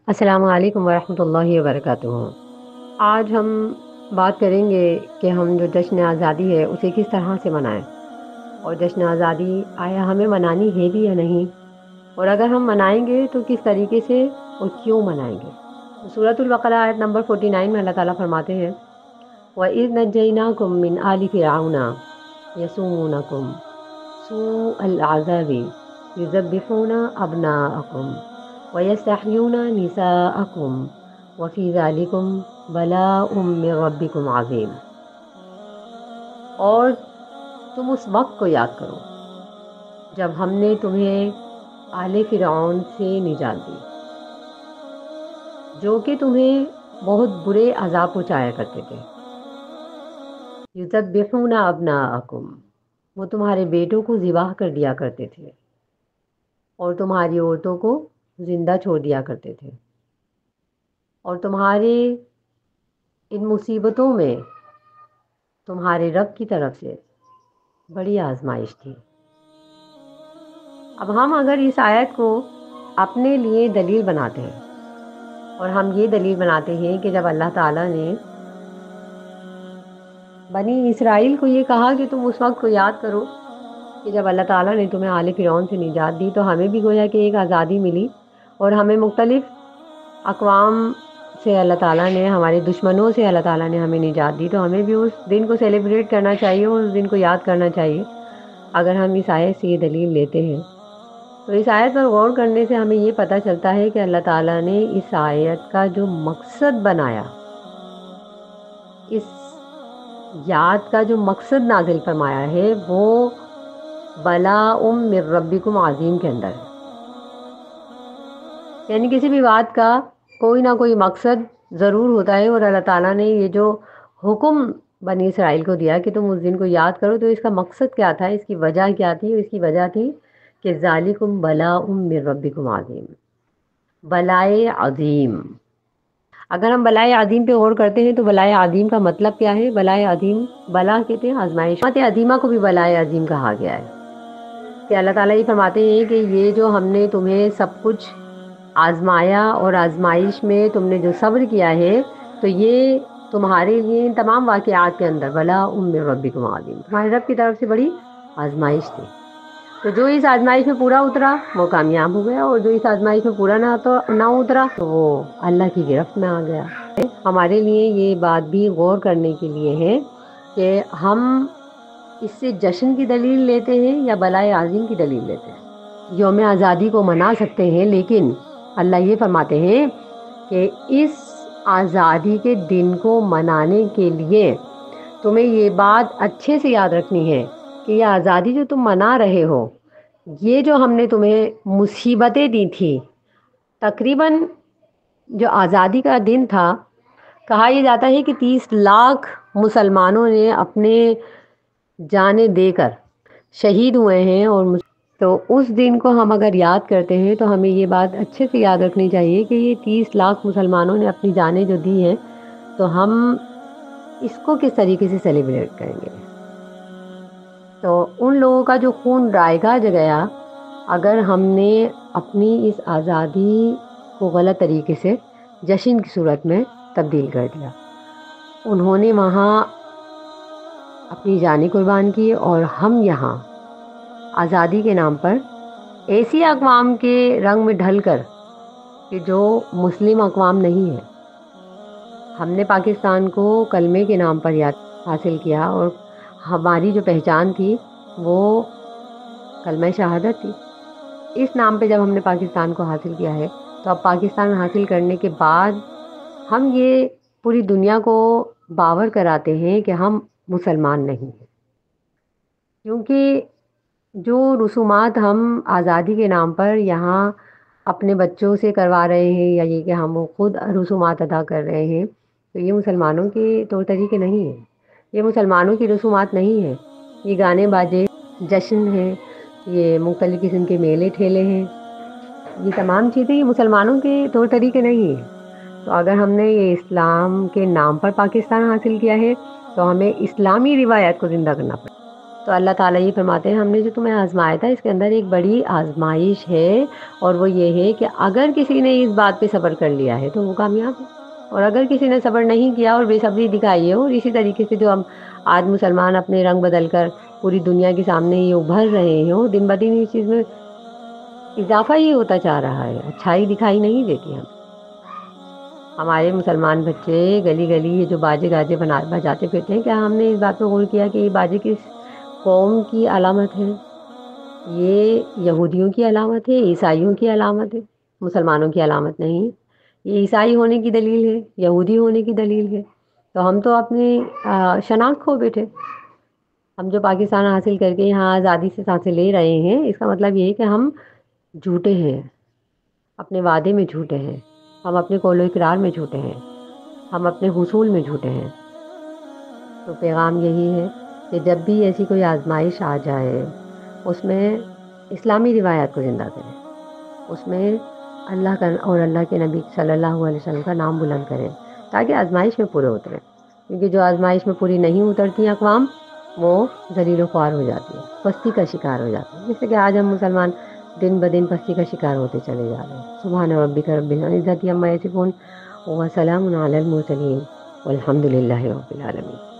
السلام علیکم ورحمۃ اللہ وبرکاتہ۔ آج ہم بات کریں گے کہ ہم جو جشن آزادی ہے اسے کس طرح سے منائیں، اور جشن آزادی آیا ہمیں منانی ہے بھی یا نہیں، اور اگر ہم منائیں گے تو کس طریقے سے اور کیوں منائیں گے۔ سورۃ البقرہ آیت نمبر 49 میں اللہ تعالیٰ فرماتے ہیں وَإِذْ نَجَّيْنَاكُم مِّنْ آلِ فِرْعَوْنَ يَسُومُونَكُمْ سُوءَ الْعَذَابِ يُذَبِّحُونَ أَبْنَاءَكُمْ وَيَسْتَحْيُونَ نِسَاءَكُمْ وَفِي ذَلِكُمْ بَلَاءٌ مِّن رَّبِّكُمْ عَظِيمٌ۔ اور تم اس وقت کو یاد کرو جب ہم نے تمہیں آل فرعون سے نجات دی، جو کہ تمہیں بہت برے عذاب پہنچایا کرتے تھے۔ یذبحون ابناءکم، وہ تمہارے بیٹوں کو ذبح کر دیا کرتے تھے اور تمہاری عورتوں کو زندہ چھوڑ دیا کرتے تھے، اور تمہارے ان مصیبتوں میں تمہارے رب کی طرف سے بڑی آزمائش تھی۔ اب ہم اگر اس آیت کو اپنے لیے دلیل بناتے ہیں، اور ہم یہ دلیل بناتے ہیں کہ جب اللہ تعالیٰ نے بنی اسرائیل کو یہ کہا کہ تم اس وقت کو یاد کرو کہ جب اللہ تعالیٰ نے تمہیں آل فرعون سے نجات دی، تو ہمیں بھی گویا کہ ایک آزادی ملی، اور ہمیں مختلف اقوام سے اللہ تعالیٰ نے، ہمارے دشمنوں سے اللہ تعالیٰ نے ہمیں نجات دی، تو ہمیں بھی اس دن کو سیلیبریٹ کرنا چاہیے اور اس دن کو یاد کرنا چاہیے۔ اگر ہم اس آیت سے یہ دلیل لیتے ہیں تو اس آیت پر غور کرنے سے ہمیں یہ پتہ چلتا ہے کہ اللہ تعالیٰ نے اس آیت کا جو مقصد بنایا، اس یاد کا جو مقصد نازل فرمایا ہے، وہ بلاء من ربکم عظیم کے اندر ہے۔ یعنی کسی بھی بات کا کوئی نہ کوئی مقصد ضرور ہوتا ہے، اور اللہ تعالیٰ نے یہ جو حکم بنی اسرائیل کو دیا کہ تم اس دن کو یاد کرو، تو اس کا مقصد کیا تھا، اس کی وجہ کیا تھی؟ اس کی وجہ تھی کہ ذالکم بلاء من ربکم عظیم، بلائے عظیم۔ اگر ہم بلائے عظیم پہ غور کرتے ہیں تو بلائے عظیم کا مطلب کیا ہے؟ بلائے عظیم، بلا کہتے ہیں آزمائش، حکمت عظیمہ کو بھی بلائے عظیم کہا گیا ہے، کہ اللہ تعالیٰ یہ فرماتے ہیں کہ یہ جو ہم نے تمہیں سب کچھ آزمایا، اور آزمائش میں تم نے جو صبر کیا ہے، تو یہ تمہارے لیے ان تمام واقعات کے اندر بلاء من ربکم عظیم، تمہارے رب کی طرف سے بڑی آزمائش تھی۔ تو جو اس آزمائش میں پورا اترا وہ کامیاب ہو گیا، اور جو اس آزمائش میں پورا نہ اترا تو وہ اللہ کی گرفت میں آ گیا۔ ہمارے لیے یہ بات بھی غور کرنے کے لیے ہے کہ ہم اس سے جشن کی دلیل لیتے ہیں یا بلائے عظیم کی دلیل لیتے ہیں۔ یوم آزادی کو منا سکتے ہیں، لیکن اللہ یہ فرماتے ہیں کہ اس آزادی کے دن کو منانے کے لیے تمہیں یہ بات اچھے سے یاد رکھنی ہے کہ یہ آزادی جو تم منا رہے ہو، یہ جو ہم نے تمہیں مصیبتیں دی تھی، تقریباً جو آزادی کا دن تھا، کہا یہ جاتا ہے کہ 30 لاکھ مسلمانوں نے اپنے جانیں دے کر شہید ہوئے ہیں، اور تو اس دن کو ہم اگر یاد کرتے ہیں تو ہمیں یہ بات اچھے سے یاد رکھنی چاہیے کہ یہ 30 لاکھ مسلمانوں نے اپنی جانیں جو دی ہیں، تو ہم اس کو کس طریقے سے سیلیبریٹ کریں گے۔ تو ان لوگوں کا جو خون رائگاں جگیا، اگر ہم نے اپنی اس آزادی کو غلط طریقے سے جشن کی صورت میں تبدیل کر دیا، انہوں نے وہاں اپنی جانیں قربان کی، اور ہم یہاں آزادی کے نام پر ایسی اقوام کے رنگ میں ڈھل کر کہ جو مسلم اقوام نہیں ہے، ہم نے پاکستان کو کلمے کے نام پر یاد حاصل کیا، اور ہماری جو پہچان تھی وہ کلمہ شہادت تھی۔ اس نام پہ جب ہم نے پاکستان کو حاصل کیا ہے، تو اب پاکستان حاصل کرنے کے بعد ہم یہ پوری دنیا کو باور کراتے ہیں کہ ہم مسلمان نہیں ہیں، کیونکہ جو رسومات ہم آزادی کے نام پر یہاں اپنے بچوں سے کروا رہے ہیں، یا یہ کہ ہم خود رسومات ادا کر رہے ہیں، تو یہ مسلمانوں کے طور طریقے نہیں ہیں، یہ مسلمانوں کی رسومات نہیں ہیں۔ یہ گانے باجے، جشن ہیں، یہ مختلف قسم کے میلے ٹھیلے ہیں، یہ تمام چیزیں یہ مسلمانوں کے طور طریقے نہیں ہیں۔ تو اگر ہم نے یہ اسلام کے نام پر پاکستان حاصل کیا ہے، تو ہمیں اسلامی روایات کو زندہ کرنا پڑے۔ تو اللہ تعالیٰ یہ فرماتے ہیں ہم نے جو تمہیں آزمایا تھا اس کے اندر ایک بڑی آزمائش ہے، اور وہ یہ ہے کہ اگر کسی نے اس بات پہ صبر کر لیا ہے تو وہ کامیاب ہے، اور اگر کسی نے صبر نہیں کیا اور بے صبری دکھائی ہے، اور اسی طریقے سے جو ہم آج مسلمان اپنے رنگ بدل کر پوری دنیا کے سامنے یہ ابھر رہے ہیں، وہ دن بدن اس چیز میں اضافہ ہی ہوتا جا رہا ہے، اچھائی دکھائی نہیں دیتی ہم۔ ہمارے مسلمان بچے گلی گلی یہ جو باجے گاجے بجاتے پھرتے ہیں، کیا ہم نے اس بات پہ غور کیا کہ یہ باجے کس قوم کی علامت ہے؟ یہ یہودیوں کی علامت ہے، عیسائیوں کی علامت ہے، مسلمانوں کی علامت نہیں۔ یہ عیسائی ہونے کی دلیل ہے، یہودی ہونے کی دلیل ہے۔ تو ہم تو اپنی شناخت کھو بیٹھے۔ ہم جو پاکستان حاصل کر کے یہاں آزادی سے سانسیں لے رہے ہیں، اس کا مطلب یہ ہے کہ ہم جھوٹے ہیں، اپنے وعدے میں جھوٹے ہیں، ہم اپنے قول و اقرار میں جھوٹے ہیں، ہم اپنے حصول میں جھوٹے ہیں۔ تو پیغام یہی ہے کہ جب بھی ایسی کوئی آزمائش آ جائے، اس میں اسلامی روایات کو زندہ کریں، اس میں اللہ کا اور اللہ کے نبی صلی اللہ علیہ وسلم کا نام بلند کریں، تاکہ آزمائش میں پورے اتریں۔ کیونکہ جو آزمائش میں پوری نہیں اترتی اقوام، وہ ذلیل و خوار ہو جاتی ہے، پستی کا شکار ہو جاتی ہے، جیسے کہ آج ہم مسلمان دن بدن پستی کا شکار ہوتے چلے جا رہے ہیں۔ سبحان ربک رب العزت عما یصفون وسلام علی المرسلین والحمد للہ رب العالمین۔